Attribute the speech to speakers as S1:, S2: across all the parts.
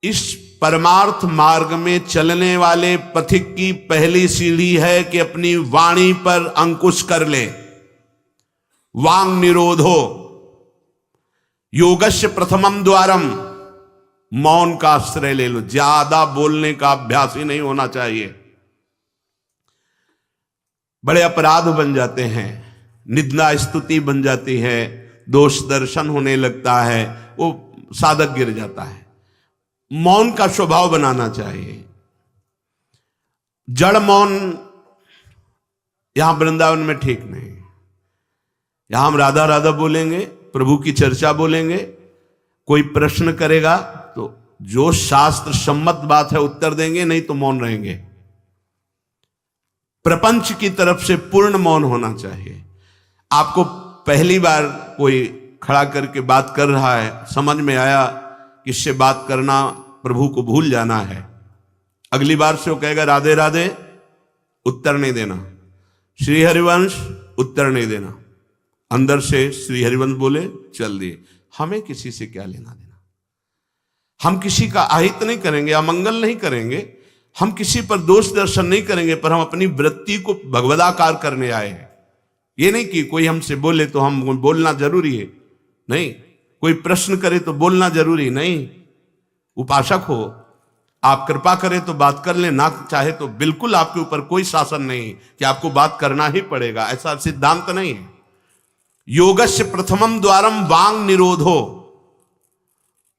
S1: इस परमार्थ मार्ग में चलने वाले पथिक की पहली सीढ़ी है कि अपनी वाणी पर अंकुश कर ले। वांग निरोधो योगस्य प्रथमम द्वारम, मौन का आश्रय ले लो। ज्यादा बोलने का अभ्यास ही नहीं होना चाहिए। बड़े अपराध बन जाते हैं, निंदा स्तुति बन जाती है, दोष दर्शन होने लगता है, वो साधक गिर जाता है। मौन का स्वभाव बनाना चाहिए। जड़ मौन यहां वृंदावन में ठीक नहीं। यहां हम राधा राधा बोलेंगे, प्रभु की चर्चा बोलेंगे, कोई प्रश्न करेगा तो जो शास्त्र सम्मत बात है उत्तर देंगे, नहीं तो मौन रहेंगे। प्रपंच की तरफ से पूर्ण मौन होना चाहिए। आपको पहली बार कोई खड़ा करके बात कर रहा है, समझ में आया कि इससे बात करना प्रभु को भूल जाना है, अगली बार से वो कहेगा राधे राधे, उत्तर नहीं देना। श्री हरिवंश, उत्तर नहीं देना। अंदर से श्री हरिवंश बोले, चल दिए। हमें किसी से क्या लेना देना। हम किसी का अहित नहीं करेंगे, अमंगल नहीं करेंगे, हम किसी पर दोष दर्शन नहीं करेंगे, पर हम अपनी वृत्ति को भगवदाकार करने आए हैं। ये नहीं कि कोई हमसे बोले तो हम बोलना जरूरी है, नहीं। कोई प्रश्न करे तो बोलना जरूरी नहीं। उपासक हो, आप कृपा करें तो बात कर ले, ना चाहे तो बिल्कुल आपके ऊपर कोई शासन नहीं कि आपको बात करना ही पड़ेगा, ऐसा सिद्धांत नहीं है। योगस्य प्रथमम द्वारम वांग निरोधो,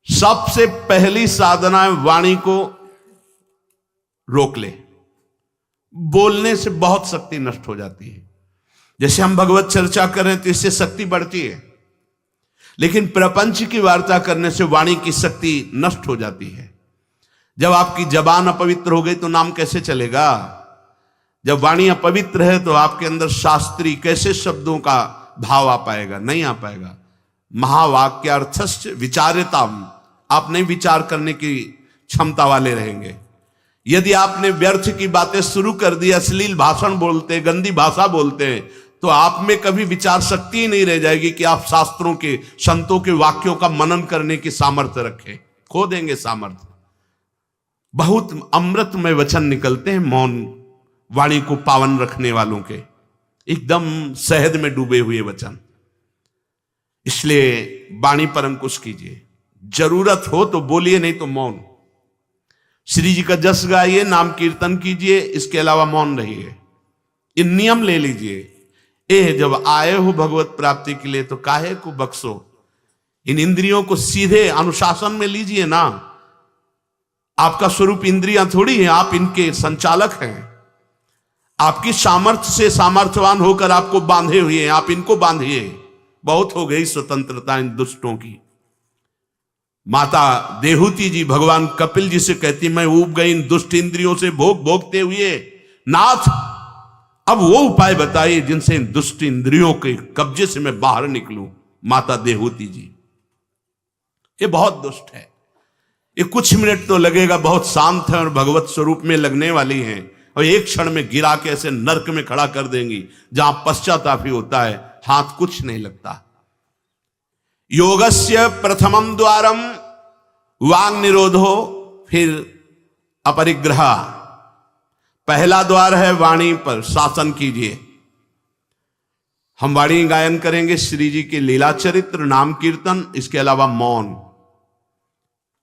S1: सबसे पहली साधना है वाणी को रोक ले। बोलने से बहुत शक्ति नष्ट हो जाती है। जैसे हम भगवत चर्चा करें तो इससे शक्ति बढ़ती है, लेकिन प्रपंच की वार्ता करने से वाणी की शक्ति नष्ट हो जाती है। जब आपकी जबान अपवित्र हो गई तो नाम कैसे चलेगा? जब वाणी अपवित्र है तो आपके अंदर शास्त्री कैसे शब्दों का भाव आ पाएगा? नहीं आ पाएगा। महावाक्यार्थस्य विचार्यताम, आप नहीं विचार करने की क्षमता वाले रहेंगे। यदि आपने व्यर्थ की बातें शुरू कर दी, अश्लील भाषण बोलते, गंदी भाषा बोलते, तो आप में कभी विचार शक्ति ही नहीं रह जाएगी कि आप शास्त्रों के, संतों के वाक्यों का मनन करने की सामर्थ्य रखें। खो देंगे सामर्थ्य। बहुत अमृतमय वचन निकलते हैं मौन वाणी को पावन रखने वालों के, एकदम शहद में डूबे हुए वचन। इसलिए वाणी पर अंकुश कीजिए। जरूरत हो तो बोलिए, नहीं तो मौन। श्री जी का जस गाइए, नाम कीर्तन कीजिए, इसके अलावा मौन रहिए। इन नियम ले लीजिए। जब आए हो भगवत प्राप्ति के लिए तो काहे को बख्शो। इन इंद्रियों को सीधे अनुशासन में लीजिए ना। आपका स्वरूप इंद्रियां थोड़ी है, आप इनके संचालक हैं। आपकी सामर्थ्य से सामर्थ्यवान होकर आपको बांधे हुए हैं, आप इनको बांधिए। बहुत हो गई स्वतंत्रता इन दुष्टों की। माता देहूती जी भगवान कपिल जी से कहती, मैं ऊब गई इन दुष्ट इंद्रियों से भोगते हुए, नाथ अब वो उपाय बताइए जिनसे इन दुष्ट इंद्रियों के कब्जे से मैं बाहर निकलूं। माता देहूती जी, ये बहुत दुष्ट है। ये कुछ मिनट तो लगेगा, बहुत शांत है और भगवत स्वरूप में लगने वाली हैं, और एक क्षण में गिरा के ऐसे नरक में खड़ा कर देंगी जहां पश्चाताप ही होता है, हाथ कुछ नहीं लगता। योगस्य प्रथमम द्वारम वांग निरोधो, फिर अपरिग्रह। पहला द्वार है वाणी पर शासन कीजिए। हम वाणी गायन करेंगे, श्री जी के लीला चरित्र, नाम कीर्तन, इसके अलावा मौन।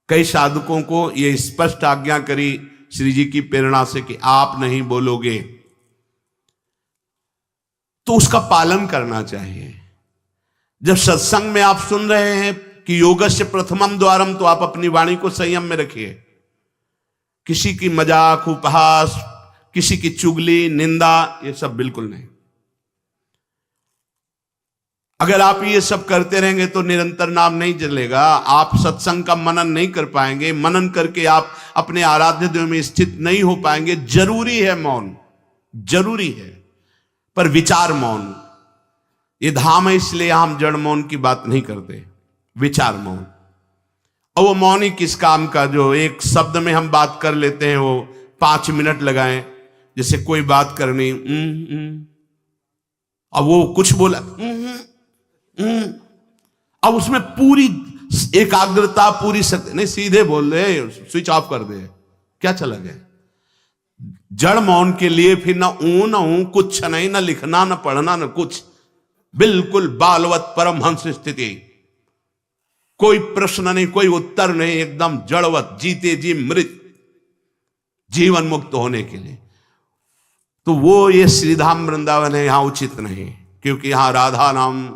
S1: कई साधकों को यह स्पष्ट आज्ञा करी श्री जी की प्रेरणा से कि आप नहीं बोलोगे, तो उसका पालन करना चाहिए। जब सत्संग में आप सुन रहे हैं कि योगस्य प्रथमम द्वारम, तो आप अपनी वाणी को संयम में रखिए। किसी की मजाक, उपहास, किसी की चुगली, निंदा, ये सब बिल्कुल नहीं। अगर आप ये सब करते रहेंगे तो निरंतर नाम नहीं चलेगा। आप सत्संग का मनन नहीं कर पाएंगे। मनन करके आप अपने आराध्य देव में स्थित नहीं हो पाएंगे। जरूरी है मौन, जरूरी है, पर विचार मौन। ये धाम है, इसलिए हम जड़ मौन की बात नहीं करते, विचार मौन। और वो मौन ही किस काम का जो एक शब्द में हम बात कर लेते हैं, वो 5 मिनट लगाएं। जैसे कोई बात करनी, अब वो कुछ बोला, अब उसमें पूरी एकाग्रता पूरी शक्ति नहीं, सीधे बोल रहे, स्विच ऑफ कर दे, क्या चला गया। जड़ मौन के लिए फिर ना ऊ कुछ नहीं, ना लिखना ना पढ़ना ना कुछ, बिल्कुल बालवत परमहंस स्थिति, कोई प्रश्न नहीं, कोई उत्तर नहीं, एकदम जड़वत, जीते जी मृत, जीवन मुक्त होने के लिए। तो वो ये श्रीधाम वृंदावन है, यहां उचित नहीं, क्योंकि यहां राधा नाम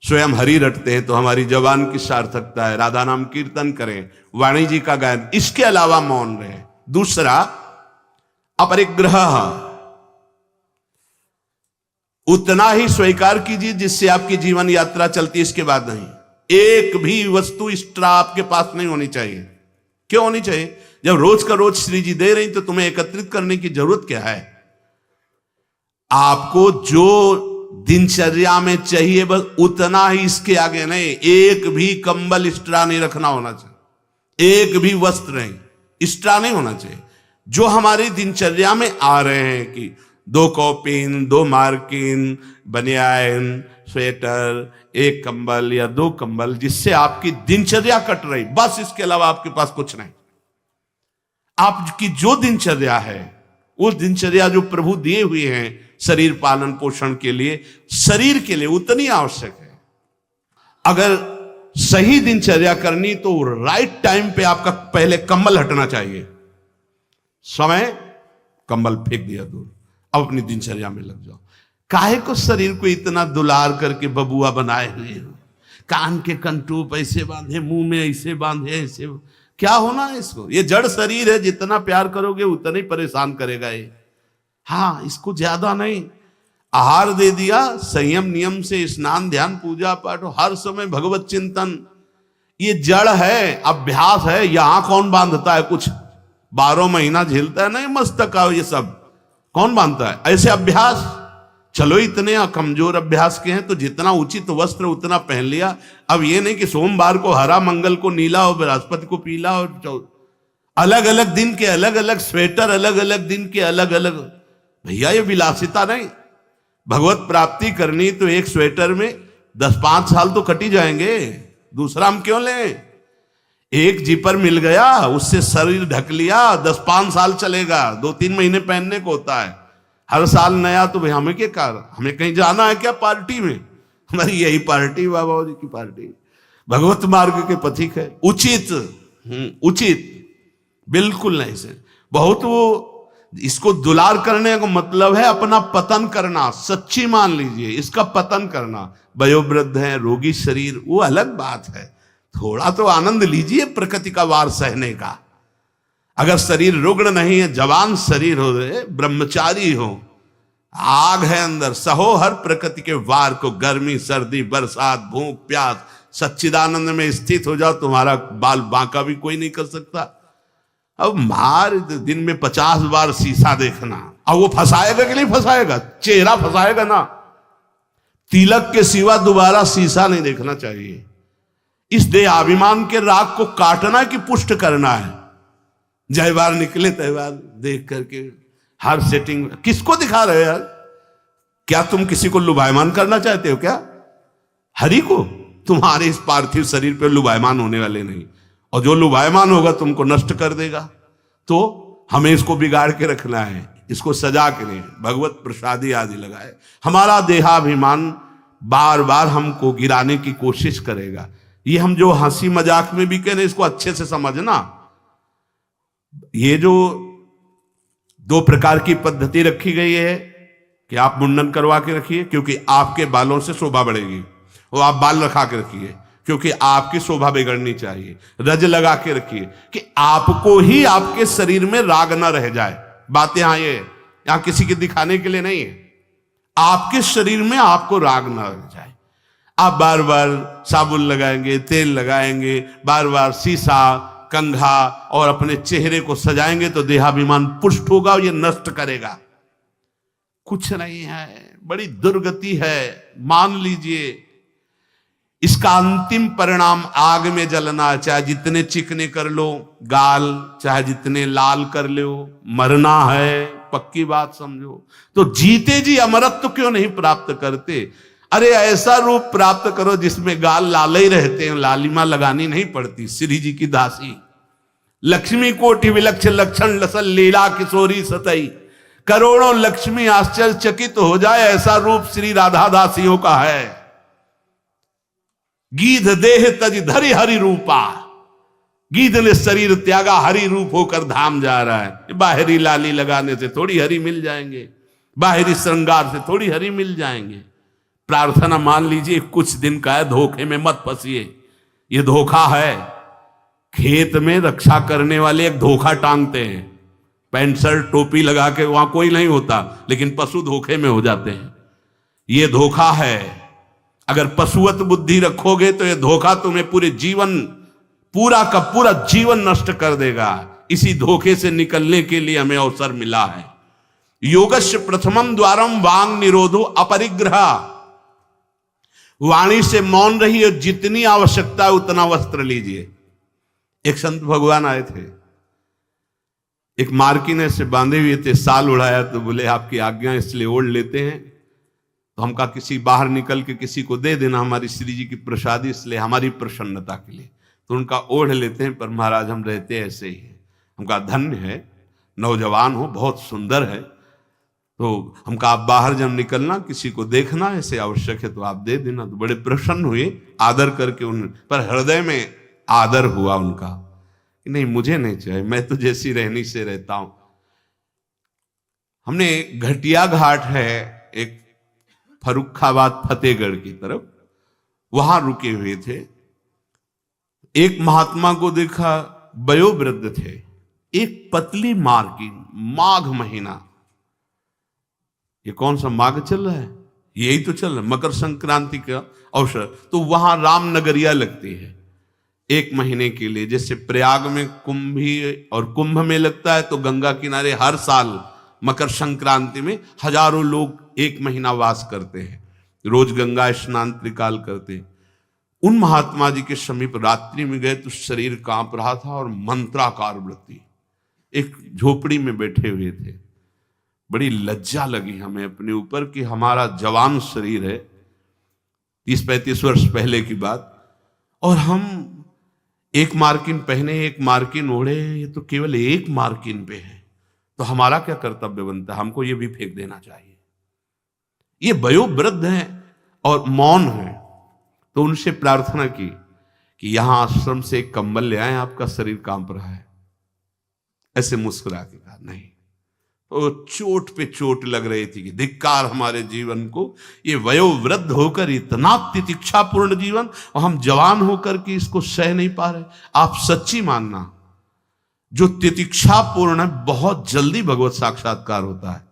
S1: स्वयं हरि रटते हैं, तो हमारी जबान की सार्थकता है, राधा नाम कीर्तन करें, वाणी जी का गायन, इसके अलावा मौन रहे। दूसरा, अपरिग्रह, उतना ही स्वीकार कीजिए जिससे आपकी जीवन यात्रा चलती है, इसके बाद नहीं। एक भी वस्तु एक्स्ट्रा आपके पास नहीं होनी चाहिए। क्यों होनी चाहिए? जब रोज का रोज श्री जी दे रही तो तुम्हें एकत्रित करने की जरूरत क्या है? आपको जो दिनचर्या में चाहिए बस उतना ही, इसके आगे नहीं। एक भी कंबल एक्स्ट्रा नहीं रखना होना चाहिए, एक भी वस्त्र नहीं एक्स्ट्रा नहीं होना चाहिए। जो हमारी दिनचर्या में आ रहे हैं कि 2 कॉपिन, 2 मार्किन, बनियान, स्वेटर, 1 कंबल या 2 कंबल, जिससे आपकी दिनचर्या कट रही, बस इसके अलावा आपके पास कुछ नहीं। आपकी जो दिनचर्या है, वो दिनचर्या जो प्रभु दिए हुए हैं शरीर पालन पोषण के लिए, शरीर के लिए उतनी आवश्यक है। अगर सही दिनचर्या करनी तो राइट टाइम पे आपका पहले कंबल हटना चाहिए, समय कंबल फेंक दिया दूर, अब अपनी दिनचर्या में लग जाओ। काहे को शरीर को इतना दुलार करके बबुआ बनाए हुए हो, कान के कंटूप ऐसे बांधे, मुंह में ऐसे बांधे, ऐसे क्या होना है इसको? ये जड़ शरीर है, जितना प्यार करोगे उतना ही परेशान करेगा ये। हाँ, इसको ज्यादा नहीं, आहार दे दिया, संयम नियम से स्नान ध्यान पूजा पाठ, हर समय भगवत चिंतन, ये जड़ है, अभ्यास है। यहां कौन बांधता है कुछ? 12 महीना झेलता है नहीं मस्तक ये सब, कौन बांधता है? ऐसे अभ्यास, चलो इतने कमजोर अभ्यास के हैं तो जितना उचित वस्त्र उतना पहन लिया। अब ये नहीं कि सोमवार को हरा, मंगल को नीला और बृहस्पति को पीला, और अलग अलग दिन के अलग अलग स्वेटर, अलग अलग दिन के अलग अलग। भैया ये विलासिता नहीं। भगवत प्राप्ति करनी तो एक स्वेटर में 10-5 साल तो कट ही जाएंगे, दूसरा हम क्यों लें? एक जीपर मिल गया, उससे शरीर ढक लिया, 10-5 साल चलेगा, 2-3 महीने पहनने को होता है। हर साल नया तो भाई हमें क्या कर, हमें कहीं जाना है क्या पार्टी में? हमारी यही पार्टी, बाबा जी की पार्टी, भगवत मार्ग के पथिक है। उचित उचित बिल्कुल नहीं से बहुत, वो इसको दुलार करने का मतलब है अपना पतन करना। सच्ची मान लीजिए, इसका पतन करना। वयोवृद्ध है, रोगी शरीर, वो अलग बात है, थोड़ा तो आनंद लीजिए प्रकृति का वार सहने का। अगर शरीर रुग्ण नहीं है, जवान शरीर हो, ब्रह्मचारी हो, आग है अंदर, सहो हर प्रकृति के वार को, गर्मी सर्दी बरसात भूख प्यास, सच्चिदानंद में स्थित हो जाओ, तुम्हारा बाल बांका भी कोई नहीं कर सकता। अब मार दिन में 50 बार शीशा देखना, अब वो फंसाएगा कि नहीं फंसाएगा? चेहरा फंसाएगा ना। तिलक के सिवा दोबारा शीशा नहीं देखना चाहिए। इस देहाभिमान के राग को काटना कि पुष्ट करना है? जय बार निकले तय बार देख करके हर सेटिंग किसको दिखा रहे हो यार? क्या तुम किसी को लुभायमान करना चाहते हो क्या? हरि को? तुम्हारे इस पार्थिव शरीर पे लुभायमान होने वाले नहीं, और जो लुभायमान होगा तुमको नष्ट कर देगा। तो हमें इसको बिगाड़ के रखना है, इसको सजा के नहीं, भगवत प्रसादी आदि लगाए। हमारा देहाभिमान बार बार हमको गिराने की कोशिश करेगा। ये हम जो हंसी मजाक में भी कह रहे, इसको अच्छे से समझना। ये जो 2 प्रकार की पद्धति रखी गई है कि आप मुंडन करवा के रखिए क्योंकि आपके बालों से शोभा बढ़ेगी, और आप बाल रखा के रखिए क्योंकि आपकी शोभा बिगड़नी चाहिए। रज लगा के रखिए कि आपको ही आपके शरीर में राग ना रह जाए। बात यहां किसी के दिखाने के लिए नहीं है, आपके शरीर में आपको राग ना रह जाए। आप बार बार साबुन लगाएंगे, तेल लगाएंगे, बार बार शीशा कंघा और अपने चेहरे को सजाएंगे तो देहाभिमान पुष्ट होगा और ये नष्ट करेगा। कुछ नहीं है, बड़ी दुर्गति है, मान लीजिए। इसका अंतिम परिणाम आग में जलना, चाहे जितने चिकने कर लो गाल, चाहे जितने लाल कर लो, मरना है, पक्की बात समझो। तो जीते जी अमरत्व क्यों नहीं प्राप्त करते? अरे ऐसा रूप प्राप्त करो जिसमें गाल लाल ही रहते हैं, लालिमा लगानी नहीं पड़ती। श्री जी की दासी लक्ष्मी कोटि विलक्षण लक्षण लसल लीला किशोरी सतई, करोड़ों लक्ष्मी आश्चर्यचकित हो जाए ऐसा रूप श्री राधा दासियों का है। गीध देह तज धरि हरि रूपा, गीध ने शरीर त्यागा हरि रूप होकर धाम जा रहा है। बाहरी लाली लगाने से थोड़ी हरि मिल जाएंगे, बाहरी श्रृंगार से थोड़ी हरि मिल जाएंगे। प्रार्थना मान लीजिए कुछ दिन का है, धोखे में मत फंसिए। ये धोखा है। खेत में रक्षा करने वाले एक धोखा टांगते हैं, पैंट शर्ट टोपी लगा के, वहां कोई नहीं होता, लेकिन पशु धोखे में हो जाते हैं। ये धोखा है। अगर पशुवत बुद्धि रखोगे तो ये धोखा तुम्हें पूरे जीवन, पूरा का पूरा जीवन नष्ट कर देगा। इसी धोखे से निकलने के लिए हमें अवसर मिला है। योगस्य प्रथमम द्वारम वांग निरोधो अपरिग्रह, वाणी से मौन रही और जितनी आवश्यकता है उतना वस्त्र लीजिए। एक संत भगवान आए थे, एक मार्किन से बांधे हुए थे, साल उड़ाया, तो बोले आपकी आज्ञा इसलिए ओढ़ लेते हैं। तो हम कहा किसी बाहर निकल के किसी को दे देना, हमारी श्री जी की प्रसादी, इसलिए हमारी प्रसन्नता के लिए। तो उनका ओढ़ लेते हैं, पर महाराज हम रहते ऐसे ही हैं। हम कहा धन्य है, नौजवान हो, बहुत सुंदर है। तो हम कहा आप बाहर जब निकलना किसी को देखना ऐसे आवश्यक है तो आप दे देना। तो बड़े प्रसन्न हुए, आदर करके उन पर हृदय में आदर हुआ उनका, नहीं मुझे नहीं चाहिए, मैं तो जैसी रहनी से रहता हूं। हमने घटिया घाट है एक फर्रुखाबाद फतेहगढ़ की तरफ, वहां रुके हुए थे। एक महात्मा को देखा, वयोवृद्ध थे, एक पतली मार्किन, माघ महीना, ये कौन सा माघ चल रहा है, यही तो चल रहा है, मकर संक्रांति का अवसर। तो वहां रामनगरिया लगती है 1 महीने के लिए। जैसे प्रयाग में कुंभ में लगता है, तो गंगा किनारे हर साल मकर संक्रांति में हजारों लोग 1 महीना वास करते हैं, रोज गंगा स्नान त्रिकाल करते हैं। उन महात्मा जी के समीप रात्रि में गए तो शरीर कांप रहा था और मंत्राकार वृत्ति, एक झोपड़ी में बैठे हुए थे। बड़ी लज्जा लगी हमें अपने ऊपर कि हमारा जवान शरीर है, 30-35 वर्ष पहले की बात, और हम 1 मार्किन पहने, 1 मार्किन ओढ़े, ये तो केवल 1 मार्किन पे है, तो हमारा क्या कर्तव्य बनता है, हमको ये भी फेंक देना चाहिए। ये वयोवृद्ध हैं और मौन है। तो उनसे प्रार्थना की कि यहां आश्रम से एक कंबल ले आए, आपका शरीर कांप रहा है। ऐसे मुस्कुरा के कहा नहीं। तो चोट पे चोट लग रही थी कि धिक्कार हमारे जीवन को, ये वयोवृद्ध होकर इतना तितिक्षापूर्ण जीवन, और हम जवान होकर के इसको सह नहीं पा रहे। आप सच्ची मानना, जो तितिक्षापूर्ण है बहुत जल्दी भगवत साक्षात्कार होता है।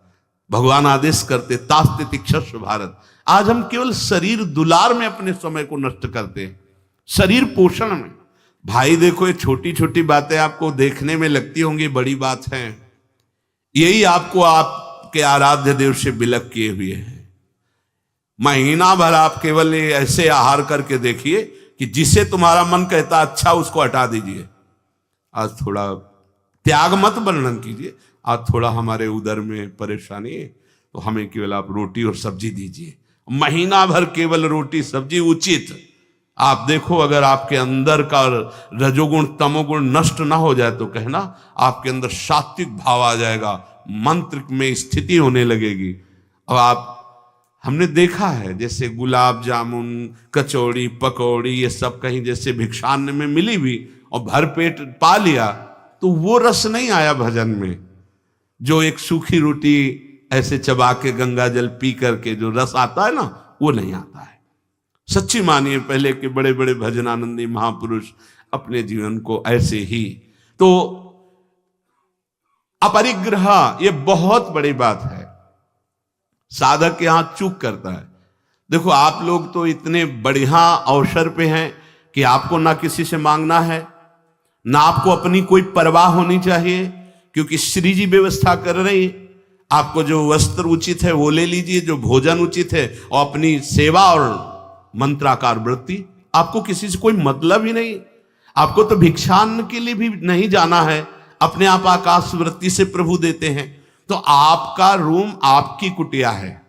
S1: भगवान आदेश करते तास तितिक्षस्व भारत। आज हम केवल शरीर दुलार में अपने समय को नष्ट करते हैं, शरीर पोषण में। भाई देखो, ये छोटी छोटी बातें आपको देखने में लगती होंगी बड़ी बात है, यही आपको आपके आराध्य देव से विलग किए हुए हैं। महीना भर आप केवल ऐसे आहार करके देखिए कि जिसे तुम्हारा मन कहता अच्छा उसको हटा दीजिए। आज थोड़ा त्याग मत वर्णन कीजिए, आज थोड़ा हमारे उदर में परेशानी है तो हमें केवल आप रोटी और सब्जी दीजिए। महीना भर केवल रोटी सब्जी उचित। आप देखो, अगर आपके अंदर का रजोगुण तमोगुण नष्ट ना हो जाए तो कहना आपके अंदर सात्विक भाव आ जाएगा, मंत्र में स्थिति होने लगेगी। अब आप, हमने देखा है जैसे गुलाब जामुन, कचौड़ी, पकौड़ी, ये सब कहीं जैसे भिक्षान्न में मिली भी और भरपेट पा लिया, तो वो रस नहीं आया भजन में। जो एक सूखी रोटी ऐसे चबा के गंगा जल पी करके जो रस आता है ना, वो नहीं आता है। सच्ची मानिए, पहले के बड़े बड़े भजनानंदी महापुरुष अपने जीवन को ऐसे ही। तो अपरिग्रह ये बहुत बड़ी बात है, साधक यहां चूक करता है। देखो, आप लोग तो इतने बढ़िया अवसर पे हैं कि आपको ना किसी से मांगना है, ना आपको अपनी कोई परवाह होनी चाहिए, क्योंकि श्री जी व्यवस्था कर रही। आपको जो वस्त्र उचित है वो ले लीजिए, जो भोजन उचित है, और अपनी सेवा और मंत्राकार वृत्ति। आपको किसी से कोई मतलब ही नहीं। आपको तो भिक्षान्न के लिए भी नहीं जाना है, अपने आप आकाश वृत्ति से प्रभु देते हैं। तो आपका रूम आपकी कुटिया है,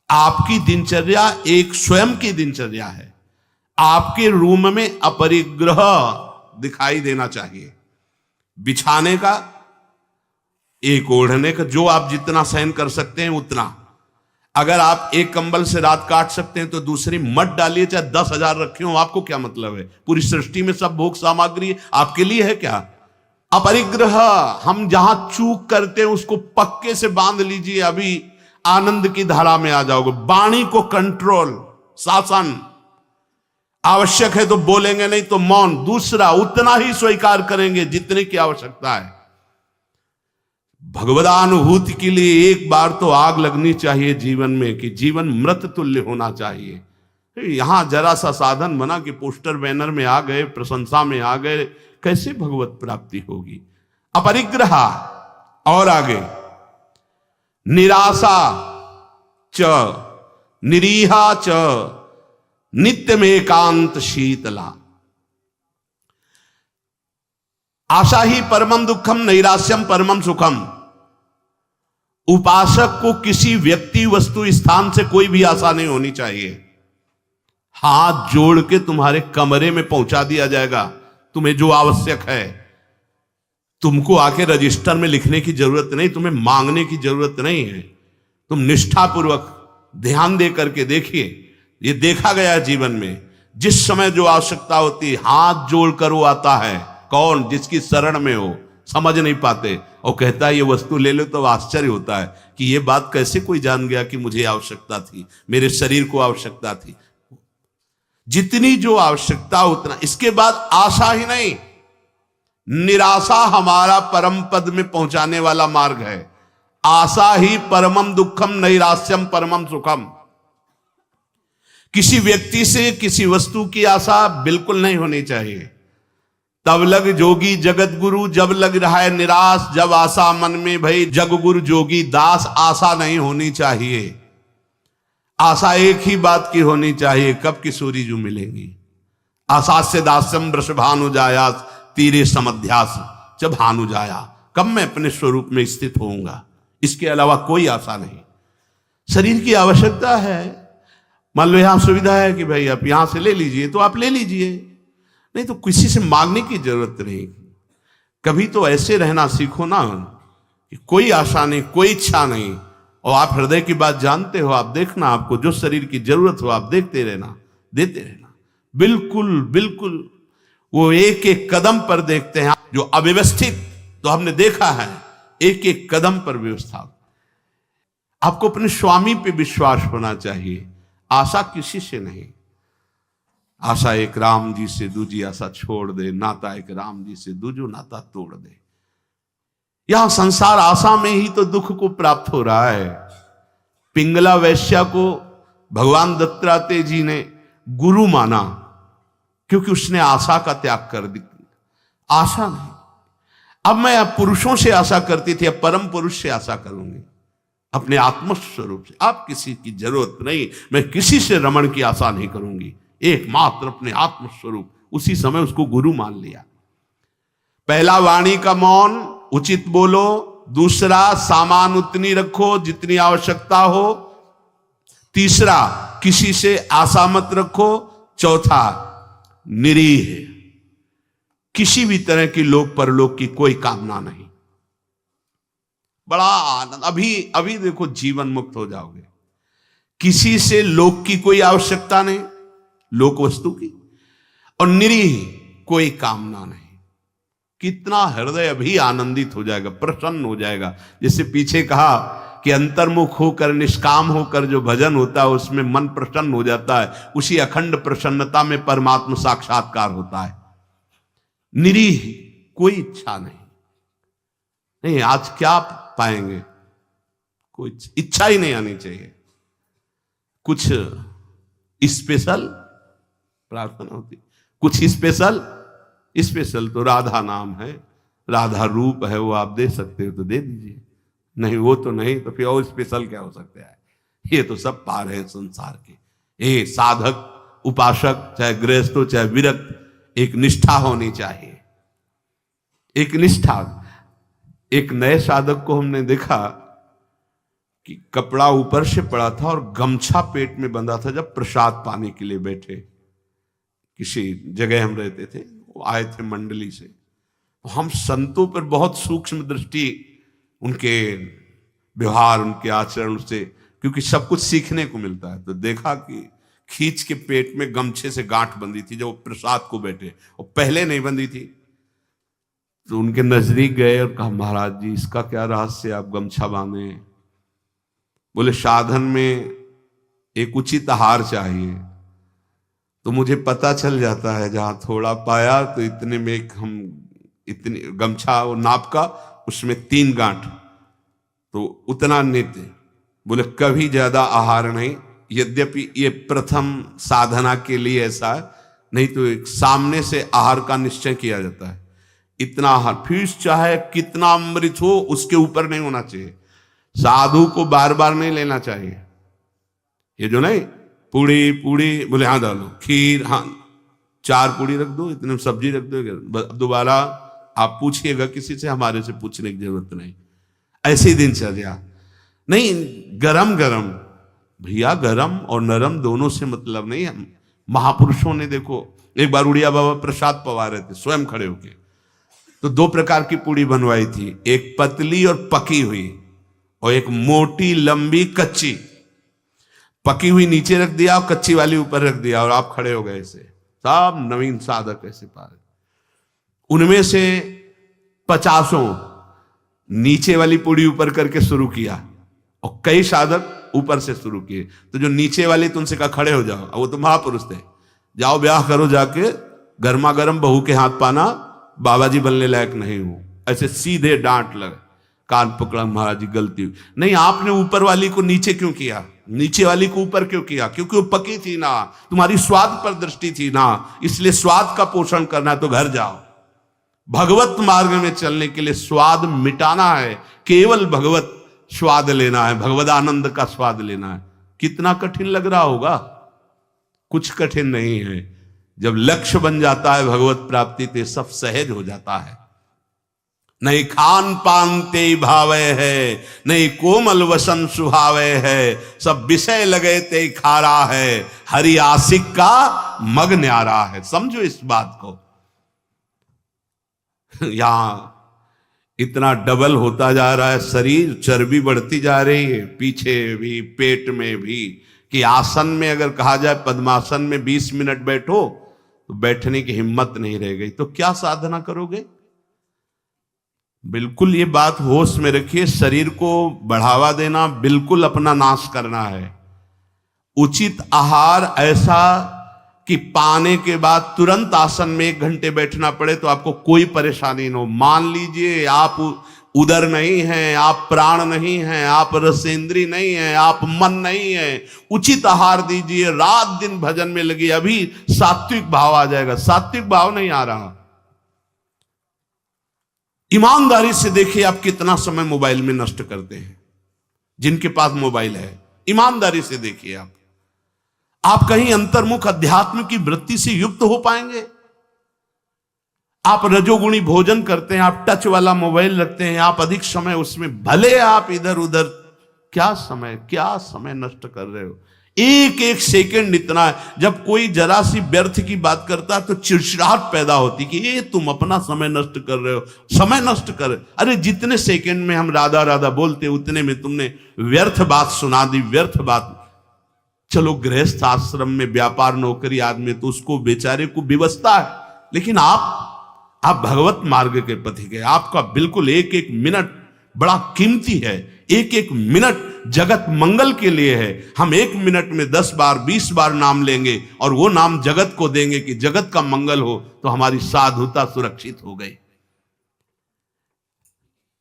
S1: आपकी दिनचर्या एक स्वयं की दिनचर्या है। आपके रूम में अपरिग्रह दिखाई देना चाहिए। बिछाने का, एक ओढ़ने का, जो आप जितना सहन कर सकते हैं उतना। अगर आप एक कंबल से रात काट सकते हैं तो दूसरी मत डालिए, चाहे 10,000 रखे हो, आपको क्या मतलब है? पूरी सृष्टि में सब भोग सामग्री आपके लिए है क्या? अपरिग्रह, हम जहां चूक करते हैं उसको पक्के से बांध लीजिए, अभी आनंद की धारा में आ जाओगे। वाणी को कंट्रोल, शासन। आवश्यक है तो बोलेंगे, नहीं तो मौन। दूसरा, उतना ही स्वीकार करेंगे जितने की आवश्यकता है। भगवदानुभूति के लिए एक बार तो आग लगनी चाहिए जीवन में, कि जीवन मृत तुल्य होना चाहिए। यहां जरा सा साधन बना कि पोस्टर बैनर में आ गए, प्रशंसा में आ गए, कैसे भगवत प्राप्ति होगी? अपरिग्रह। और आगे, निराशा च निरीहा च नित्यमेकांत शीतला। आशा ही परमम दुखम, नैराश्यम परमम सुखम। उपासक को किसी व्यक्ति, वस्तु, स्थान से कोई भी आशा नहीं होनी चाहिए। हाथ जोड़ के तुम्हारे कमरे में पहुंचा दिया जाएगा तुम्हें जो आवश्यक है। तुमको आके रजिस्टर में लिखने की जरूरत नहीं, तुम्हें मांगने की जरूरत नहीं है। तुम निष्ठापूर्वक ध्यान दे करके देखिए, ये देखा गया है जीवन में, जिस समय जो आवश्यकता होती है हाथ जोड़कर वो आता है। कौन? जिसकी शरण में हो। समझ नहीं पाते और कहता है ये वस्तु ले लो, तो आश्चर्य होता है कि ये बात कैसे कोई जान गया कि मुझे आवश्यकता थी, मेरे शरीर को आवश्यकता थी। जितनी जो आवश्यकता उतना। इसके बाद आशा ही नहीं, निराशा हमारा परम पद में पहुंचाने वाला मार्ग है। आशा ही परमम दुखम, नैराश्यम परमम सुखम। किसी व्यक्ति से, किसी वस्तु की आशा बिल्कुल नहीं होनी चाहिए। तब लग जोगी जगत गुरु, जब लग रहा है निराश, जब आशा मन में भई जग गुरु जोगी दास। आशा नहीं होनी चाहिए। आशा एक ही बात की होनी चाहिए, कब किशोरी जो मिलेंगी। आशा से दास्यम वृषभानु जायास, तीरे समध्यास जब भानु जाया। कब मैं अपने स्वरूप में स्थित होऊंगा, इसके अलावा कोई आशा नहीं। शरीर की आवश्यकता है। मान लो यहां सुविधा है कि भाई आप यहां से ले लीजिए, तो आप ले लीजिए, नहीं तो किसी से मांगने की जरूरत नहीं। कभी तो ऐसे रहना सीखो ना कि कोई आशा नहीं, कोई इच्छा नहीं, और आप हृदय की बात जानते हो। आप देखना, आपको जो शरीर की जरूरत हो आप देखते रहना, देते रहना। बिल्कुल बिल्कुल वो एक एक कदम पर देखते हैं। जो अव्यवस्थित, तो हमने देखा है एक एक कदम पर व्यवस्था। आपको अपने स्वामी पे विश्वास होना चाहिए, आशा किसी से नहीं। आशा एक राम जी से दूजी आशा छोड़ दे, नाता एक राम जी से दूजो नाता तोड़ दे। यहां संसार आशा में ही तो दुख को प्राप्त हो रहा है। पिंगला वैश्या को भगवान दत्तात्रेय जी ने गुरु माना, क्योंकि उसने आशा का त्याग कर दी। आशा नहीं। अब मैं पुरुषों से आशा करती थी, अब परम पुरुष से आशा करूंगी, अपने आत्मस्वरूप से। अब किसी की जरूरत नहीं, मैं किसी से रमण की आशा नहीं करूंगी, एकमात्र अपने आत्मस्वरूप। उसी समय उसको गुरु मान लिया। पहला, वाणी का मौन, उचित बोलो। दूसरा, सामान उतनी रखो जितनी आवश्यकता हो। तीसरा, किसी से आशा मत रखो। चौथा, निरीह, किसी भी तरह की लोक परलोक की कोई कामना नहीं। बड़ा आनंद। अभी देखो, जीवन मुक्त हो जाओगे। किसी से लोक की कोई आवश्यकता नहीं, लोक वस्तु की, और निरीह, कोई कामना नहीं। कितना हृदय अभी आनंदित हो जाएगा, प्रसन्न हो जाएगा। जैसे पीछे कहा कि अंतर्मुख होकर, निष्काम होकर जो भजन होता है उसमें मन प्रसन्न हो जाता है। उसी अखंड प्रसन्नता में परमात्मा साक्षात्कार होता है। निरीह, कोई इच्छा नहीं। आज क्या पाएंगे? कोई इच्छा ही नहीं आनी चाहिए। कुछ स्पेशल प्रार्थना होती, कुछ स्पेशल तो राधा नाम है, राधा रूप है, वो आप दे सकते हो तो दे दीजिए, नहीं वो तो नहीं, तो फिर और स्पेशल क्या हो सकता है? ये तो सब पार है संसार के। ये साधक, उपासक, चाहे गृहस्थ हो चाहे विरक्त, एक निष्ठा होनी चाहिए। एक निष्ठा। एक नए साधक को हमने देखा कि कपड़ा ऊपर से पड़ा था और गमछा पेट में बंधा था। जब प्रसाद पाने के लिए बैठे, किसी जगह हम रहते थे, वो आए थे मंडली से, तो हम संतों पर बहुत सूक्ष्म दृष्टि, उनके व्यवहार, उनके आचरण से, क्योंकि सब कुछ सीखने को मिलता है, तो देखा कि खींच के पेट में गमछे से गांठ बंधी थी जब वो प्रसाद को बैठे, और पहले नहीं बंधी थी। तो उनके नजदीक गए और कहा, महाराज जी इसका क्या रहस्य, आप गमछा बांधे? बोले साधन में एक उचित आहार चाहिए, तो मुझे पता चल जाता है जहां थोड़ा पाया तो इतने में हम इतनी गमछा वो नाप का, उसमें 3 गांठ, तो उतना नित्य। बोले कभी ज्यादा आहार नहीं, यद्यपि ये प्रथम साधना के लिए ऐसा है, नहीं तो एक सामने से आहार का निश्चय किया जाता है, इतना आहार, फिर चाहे कितना अमृत हो उसके ऊपर नहीं होना चाहिए। साधु को बार बार नहीं लेना चाहिए। ये जो नहीं पूड़ी पूड़ी बोले हाँ डालो, खीर हाँ 4 पूड़ी रख दो, इतने सब्जी रख दो, दोबारा आप पूछिएगा किसी से, हमारे से पूछने की जरूरत नहीं। ऐसी दिनचर्या नहीं, गरम गरम भैया, गरम और नरम दोनों से मतलब नहीं है। महापुरुषों ने देखो, एक बार उड़िया बाबा प्रसाद पवा रहे थे स्वयं खड़े होके, तो 2 प्रकार की पूड़ी बनवाई थी, एक पतली और पकी हुई, और एक मोटी लंबी कच्ची। पकी हुई नीचे रख दिया और कच्ची वाली ऊपर रख दिया, और आप खड़े हो गए ऐसे, सब नवीन साधक ऐसे पार। उनमें से 50 नीचे वाली पूड़ी ऊपर करके शुरू किया, और कई साधक ऊपर से शुरू किए। तो जो नीचे वाली, तुमसे कहा खड़े हो जाओ, वो तो महापुरुष थे, जाओ ब्याह करो जाके, गर्मा गर्म बहू के हाथ पाना, बाबा जी बनने लायक नहीं हूं, ऐसे सीधे डांट लगे। कान पकड़ा, महाराज जी गलती हुई। नहीं, आपने ऊपर वाली को नीचे क्यों किया, नीचे वाली को ऊपर क्यों किया? क्योंकि वो पकी थी ना, तुम्हारी स्वाद पर दृष्टि थी ना, इसलिए स्वाद का पोषण करना है तो घर जाओ। भगवत मार्ग में चलने के लिए स्वाद मिटाना है, केवल भगवत स्वाद लेना है, भगवद आनंद का स्वाद लेना है। कितना कठिन लग रहा होगा? कुछ कठिन नहीं है। जब लक्ष्य बन जाता है भगवत प्राप्ति, तो सब सहज हो जाता है। नहीं खान पान ते भावे है, नहीं कोमल वसन सुहावे है, सब विषय लगे ते खारा है, हरि आशिक का मग न्यारा है। समझो इस बात को। यहां इतना डबल होता जा रहा है शरीर, चर्बी बढ़ती जा रही है, पीछे भी पेट में भी, कि आसन में अगर कहा जाए पद्मासन में 20 मिनट बैठो तो बैठने की हिम्मत नहीं रह गई, तो क्या साधना करोगे? बिल्कुल ये बात होश में रखिए, शरीर को बढ़ावा देना बिल्कुल अपना नाश करना है। उचित आहार ऐसा कि पाने के बाद तुरंत आसन में 1 घंटे बैठना पड़े तो आपको कोई परेशानी न हो। मान लीजिए आप उदर नहीं है, आप प्राण नहीं है, आप रसेंद्री नहीं है, आप मन नहीं है, उचित आहार दीजिए, रात दिन भजन में लगी, अभी सात्विक भाव आ जाएगा। सात्विक भाव नहीं आ रहा। ईमानदारी से देखिए आप कितना समय मोबाइल में नष्ट करते हैं। जिनके पास मोबाइल है, ईमानदारी से देखिए आप कहीं अंतर्मुख अध्यात्म की वृत्ति से युक्त हो पाएंगे? आप रजोगुणी भोजन करते हैं, आप टच वाला मोबाइल रखते हैं, आप अधिक समय उसमें, भले आप इधर उधर, क्या समय नष्ट कर रहे हो। एक एक सेकंड इतना है। जब कोई जरा सी व्यर्थ की बात करता है तो चिड़चिड़ाहट पैदा होती कि ये तुम अपना समय नष्ट कर रहे हो, समय नष्ट कर। अरे जितने सेकंड में हम राधा राधा बोलते उतने में तुमने व्यर्थ बात सुना दी, व्यर्थ बात। चलो गृहस्थ आश्रम में व्यापार नौकरी आदमी, तो उसको बेचारे को व्यवस्था है, लेकिन आप भगवत मार्ग के पथिक है। आपका बिल्कुल एक एक मिनट बड़ा कीमती है, एक एक मिनट जगत मंगल के लिए है। हम 1 मिनट में 10 बार 20 बार नाम लेंगे और वो नाम जगत को देंगे कि जगत का मंगल हो, तो हमारी साधुता सुरक्षित हो गई।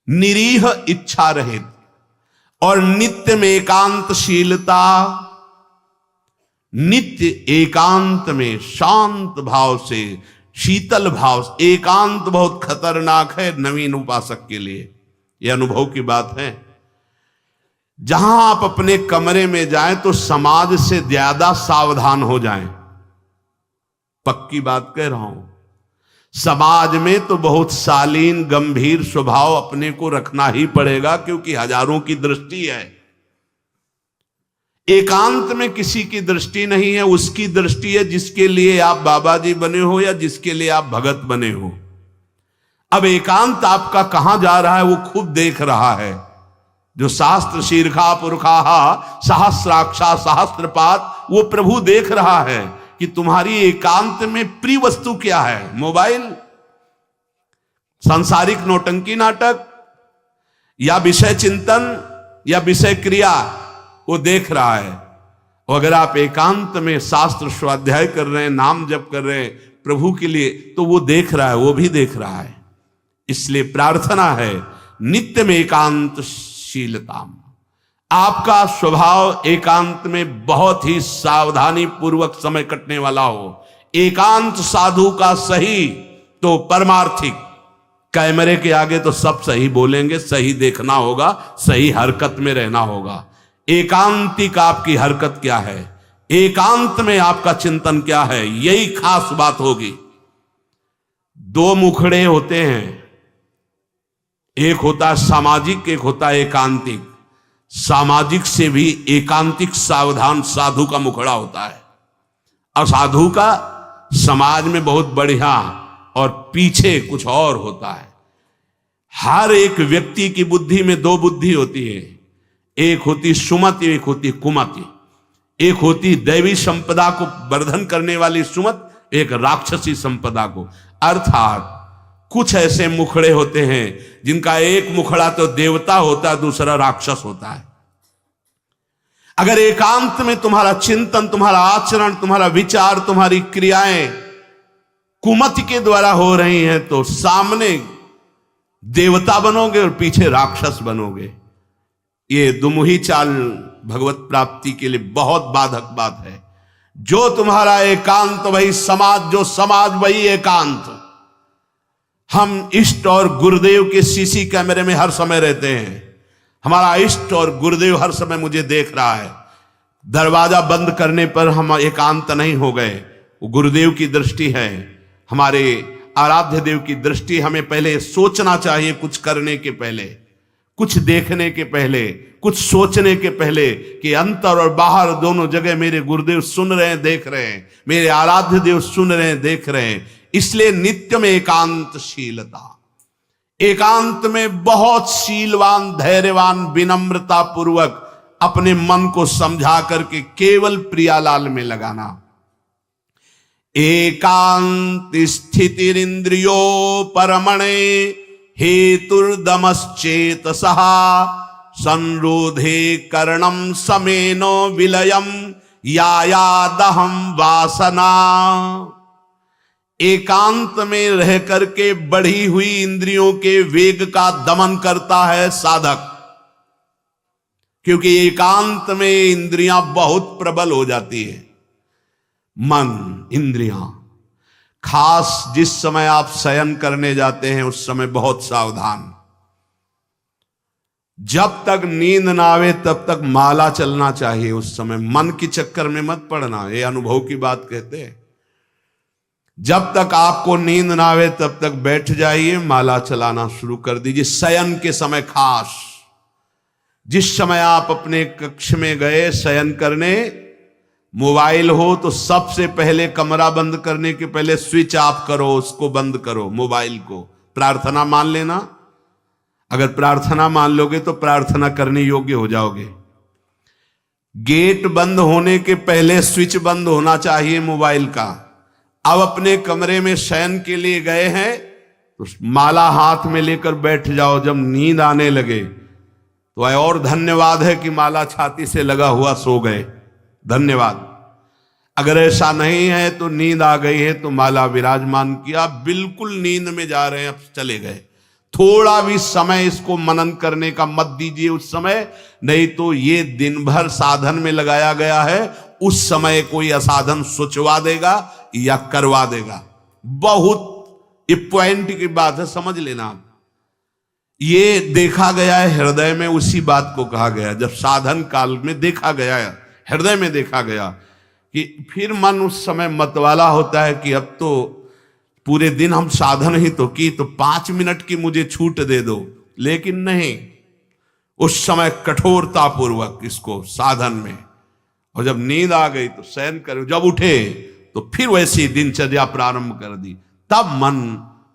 S1: निरीह इच्छा रहित और नित्य में एकांतशीलता, नित्य एकांत में शांत भाव से, शीतल भाव से। एकांत बहुत खतरनाक है नवीन उपासक के लिए, यह अनुभव की बात है। जहां आप अपने कमरे में जाएं तो समाज से ज्यादा सावधान हो जाएं। पक्की बात कह रहा हूं। समाज में तो बहुत शालीन गंभीर स्वभाव अपने को रखना ही पड़ेगा, क्योंकि हजारों की दृष्टि है। एकांत में किसी की दृष्टि नहीं है, उसकी दृष्टि है जिसके लिए आप बाबा जी बने हो या जिसके लिए आप भगत बने हो। अब एकांत आपका कहां जा रहा है वो खुद देख रहा है। जो शास्त्र शीर्षा पुरखा सहस्राक्षा सहस्त्रपात, वो प्रभु देख रहा है कि तुम्हारी एकांत में प्रिय वस्तु क्या है। मोबाइल, सांसारिक नौटंकी नाटक, या विषय चिंतन, या विषय क्रिया, वो देख रहा है। और अगर आप एकांत में शास्त्र स्वाध्याय कर रहे हैं, नाम जप कर रहे हैं प्रभु के लिए, तो वो देख रहा है, वो भी देख रहा है। इसलिए प्रार्थना है नित्य में एकांतशीलता। आपका स्वभाव एकांत में बहुत ही सावधानी पूर्वक समय कटने वाला हो। एकांत साधु का सही तो परमार्थिक। कैमरे के आगे तो सब सही बोलेंगे, सही देखना होगा, सही हरकत में रहना होगा। एकांतिक आपकी हरकत क्या है, एकांत में आपका चिंतन क्या है, यही खास बात होगी। दो मुखड़े होते हैं, एक होता है सामाजिक, एक होता है एकांतिक। सामाजिक से भी एकांतिक सावधान साधु का मुखड़ा होता है। असाधु का समाज में बहुत बढ़िया और पीछे कुछ और होता है। हर एक व्यक्ति की बुद्धि में दो बुद्धि होती है, एक होती सुमति, एक होती कुमति। एक होती दैवी संपदा को वर्धन करने वाली सुमत, एक राक्षसी संपदा को। अर्थात कुछ ऐसे मुखड़े होते हैं जिनका एक मुखड़ा तो देवता होता है, दूसरा राक्षस होता है। अगर एकांत में तुम्हारा चिंतन, तुम्हारा आचरण, तुम्हारा विचार, तुम्हारी क्रियाएं कुमति के द्वारा हो रही हैं, तो सामने देवता बनोगे और पीछे राक्षस बनोगे। ये दुमुही चाल भगवत प्राप्ति के लिए बहुत बाधक बात है। जो तुम्हारा एकांत वही समाज, जो समाज वही एकांत। हम इष्ट और गुरुदेव के सीसी कैमरे में हर समय रहते हैं। हमारा इष्ट और गुरुदेव हर समय मुझे देख रहा है। दरवाजा बंद करने पर हम एकांत नहीं हो गए, वो गुरुदेव की दृष्टि है, हमारे आराध्य देव की दृष्टि। हमें पहले सोचना चाहिए, कुछ करने के पहले, कुछ देखने के पहले, कुछ सोचने के पहले, कि अंतर और बाहर दोनों जगह मेरे गुरुदेव सुन रहे हैं, देख रहे हैं, मेरे आराध्य देव सुन रहे हैं, देख रहे हैं। इसलिए नित्य में एकांतशीलता। एकांत में बहुत शीलवान, धैर्यवान, विनम्रता पूर्वक अपने मन को समझा करके केवल प्रियालाल में लगाना। एकांत स्थितिरिंद्रियो परमणे हेतुर्दमश्चेतसः संरोधे कर्णम समेनो विलयम यायादहम वासना। एकांत में रह करके बढ़ी हुई इंद्रियों के वेग का दमन करता है साधक, क्योंकि एकांत में इंद्रियां बहुत प्रबल हो जाती है। मन, इंद्रियां, खास जिस समय आप शयन करने जाते हैं उस समय बहुत सावधान। जब तक नींद ना आवे तब तक माला चलना चाहिए। उस समय मन के चक्कर में मत पड़ना, ये अनुभव की बात कहते हैं। जब तक आपको नींद ना आवे तब तक बैठ जाइए, माला चलाना शुरू कर दीजिए। शयन के समय खास, जिस समय आप अपने कक्ष में गए शयन करने, मोबाइल हो तो सबसे पहले कमरा बंद करने के पहले स्विच ऑफ करो, उसको बंद करो मोबाइल को। प्रार्थना मान लेना, अगर प्रार्थना मान लोगे तो प्रार्थना करने योग्य हो जाओगे। गेट बंद होने के पहले स्विच बंद होना चाहिए मोबाइल का। अब अपने कमरे में शयन के लिए गए हैं तो माला हाथ में लेकर बैठ जाओ। जब नींद आने लगे तो और धन्यवाद है कि माला छाती से लगा हुआ सो गए, धन्यवाद। अगर ऐसा नहीं है तो नींद आ गई है तो माला विराजमान किया, बिल्कुल नींद में जा रहे हैं, अब चले गए। थोड़ा भी समय इसको मनन करने का मत दीजिए उस समय, नहीं तो ये दिन भर साधन में लगाया गया है, उस समय कोई असाधन सोचवा देगा या करवा देगा। बहुत ये पॉइंट की बात है, समझ लेना आप। ये देखा गया है हृदय में, उसी बात को कहा गया जब साधन काल में देखा गया है, हृदय में देखा गया कि फिर मन उस समय मतवाला होता है कि अब तो पूरे दिन हम साधन ही तो की, तो 5 मिनट की मुझे छूट दे दो। लेकिन नहीं, उस समय कठोरता पूर्वक इसको साधन में और जब नींद आ गई तो शयन करो, जब उठे तो फिर वैसी दिनचर्या प्रारंभ कर दी। तब मन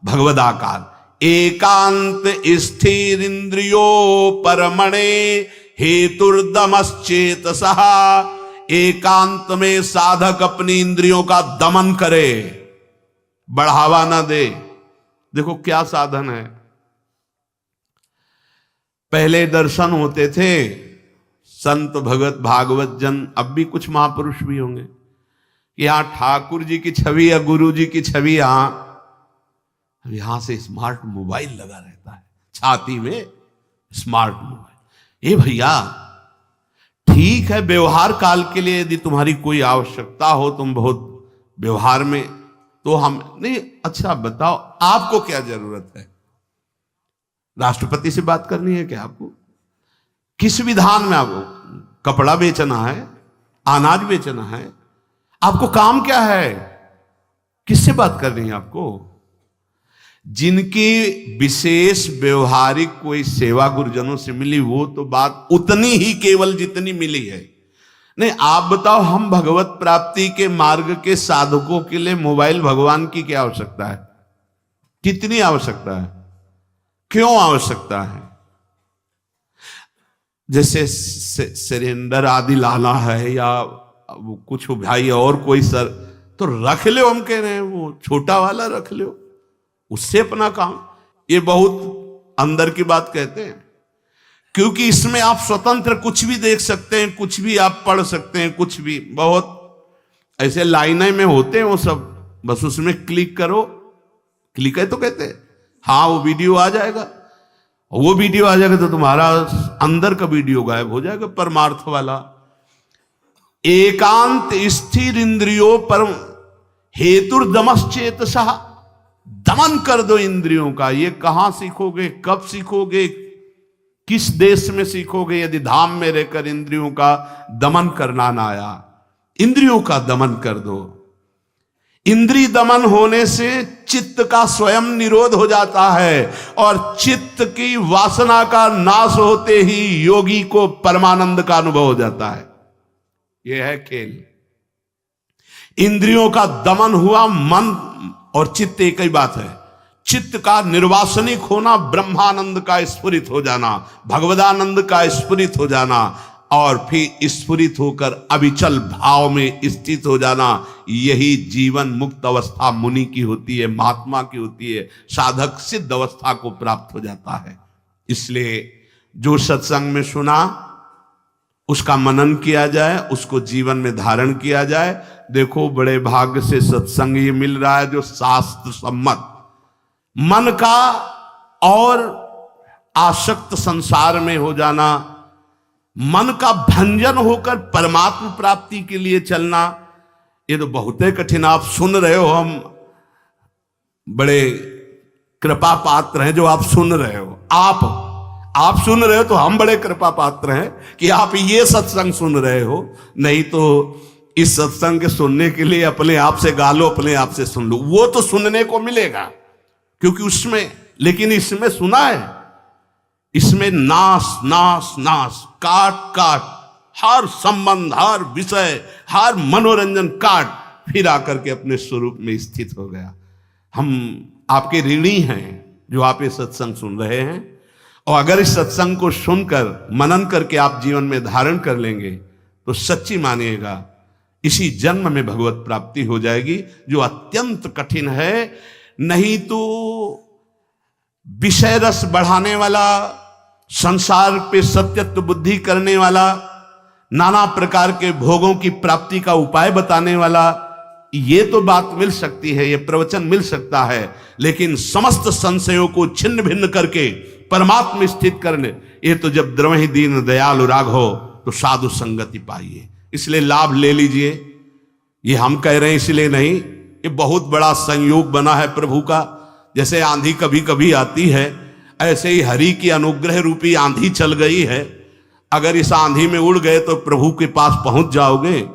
S1: भगवदाकार एकांत स्थिर इंद्रियो परमणे हेतुर्दमश्चेतसः। एकांत में साधक अपनी इंद्रियों का दमन करे, बढ़ावा ना दे। देखो क्या साधन है। पहले दर्शन होते थे संत भगत भागवत जन, अब भी कुछ महापुरुष भी होंगे कि यहां ठाकुर जी की छवि या गुरु जी की छवि, यहां से स्मार्ट मोबाइल लगा रहता है, छाती में स्मार्ट मोबाइल। ये भैया ठीक है, व्यवहार काल के लिए यदि तुम्हारी कोई आवश्यकता हो, तुम बहुत व्यवहार में, तो हम नहीं। अच्छा बताओ आपको क्या जरूरत है? राष्ट्रपति से बात करनी है क्या आपको? किस विधान में आपको कपड़ा बेचना है, अनाज बेचना है? आपको काम क्या है? किससे बात करनी है आपको? जिनकी विशेष व्यवहारिक कोई सेवा गुरुजनों से मिली, वो तो बात उतनी ही केवल जितनी मिली है। नहीं, आप बताओ, हम भगवत प्राप्ति के मार्ग के साधकों के लिए मोबाइल भगवान की क्या आवश्यकता है? कितनी आवश्यकता है? क्यों आवश्यकता है? जैसे सिलेंडर आदि लाना है या वो कुछ भाई और कोई सर, तो रख लो, हम कह रहे हैं वो छोटा वाला रख लो, उससे अपना काम। ये बहुत अंदर की बात कहते हैं, क्योंकि इसमें आप स्वतंत्र कुछ भी देख सकते हैं, कुछ भी आप पढ़ सकते हैं, कुछ भी। बहुत ऐसे लाइनें में होते हैं वो सब, बस उसमें क्लिक करो, क्लिक है तो कहते हैं हाँ वो वीडियो आ जाएगा। वो वीडियो आ जाएगा तो तुम्हारा अंदर का वीडियो गायब हो जाएगा, परमार्थ वाला। एकांत स्थिर इंद्रियों पर हेतुर्दमश्चेतसः। दमन कर दो इंद्रियों का। ये कहां सीखोगे, कब सीखोगे, किस देश में सीखोगे, यदि धाम में रहकर इंद्रियों का दमन करना ना आया? इंद्रियों का दमन कर दो। इंद्रिय दमन होने से चित्त का स्वयं निरोध हो जाता है, और चित्त की वासना का नाश होते ही योगी को परमानंद का अनुभव हो जाता है। यह है खेल। इंद्रियों का दमन हुआ, मन और चित्त एक ही बात है। चित्त का निर्वासनिक होना, ब्रह्मानंद का स्फुरित हो जाना, भगवदानंद का स्फुरित हो जाना, और फिर स्फुरित होकर अविचल भाव में स्थित हो जाना। यही जीवन मुक्त अवस्था मुनि की होती है, महात्मा की होती है। साधक सिद्ध अवस्था को प्राप्त हो जाता है। इसलिए जो सत्संग में सुना उसका मनन किया जाए, उसको जीवन में धारण किया जाए। देखो बड़े भाग्य से सत्संग ये मिल रहा है जो शास्त्र सम्मत। मन का और आसक्त संसार में हो जाना, मन का भंजन होकर परमात्मा प्राप्ति के लिए चलना, ये तो बहुत ही कठिन। आप सुन रहे हो, हम बड़े कृपा पात्र हैं जो आप सुन रहे हो। आप सुन रहे हो तो हम बड़े कृपा पात्र हैं कि आप ये सत्संग सुन रहे हो। नहीं तो इस सत्संग के सुनने के लिए अपने आप से गा लो, अपने आप से सुन लो, वो तो सुनने को मिलेगा क्योंकि उसमें। लेकिन इसमें सुना है, इसमें नाश नाश नाश, काट काट, हर संबंध, हर विषय, हर मनोरंजन काट, फिर आकर के अपने स्वरूप में स्थित हो गया। हम आपके ऋणी हैं जो आप ये सत्संग सुन रहे हैं, और अगर इस सत्संग को सुनकर मनन करके आप जीवन में धारण कर लेंगे तो सच्ची मानिएगा इसी जन्म में भगवत प्राप्ति हो जाएगी, जो अत्यंत कठिन है। नहीं तो विषय रस बढ़ाने वाला, संसार पे सत्यत्व बुद्धि करने वाला, नाना प्रकार के भोगों की प्राप्ति का उपाय बताने वाला, ये तो बात मिल सकती है, ये प्रवचन मिल सकता है। लेकिन समस्त संशयों को छिन्न भिन्न करके परमात्मा स्थित करने, ये तो जब द्रवहि दीन दयालु राघव तो साधु संगति पाइए। इसलिए लाभ ले लीजिए। ये हम कह रहे हैं इसलिए नहीं, ये बहुत बड़ा संयोग बना है प्रभु का। जैसे आंधी कभी कभी आती है, ऐसे ही हरि की अनुग्रह रूपी आंधी चल गई है। अगर इस आंधी में उड़ गए तो प्रभु के पास पहुंच जाओगे,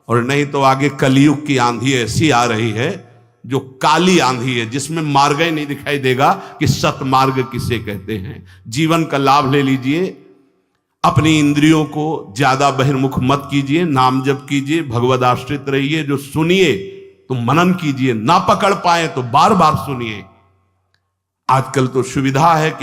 S1: और नहीं तो आगे कलयुग की आंधी ऐसी आ रही है जो काली आंधी है, जिसमें मार्ग ही नहीं दिखाई देगा कि सतमार्ग किसे कहते हैं। जीवन का लाभ ले लीजिए। अपनी इंद्रियों को ज्यादा बहिर्मुख मत कीजिए, नाम जप कीजिए, भगवद आश्रित रहिए। जो सुनिए तो मनन कीजिए, ना पकड़ पाए तो बार बार सुनिए। आजकल तो सुविधा है कि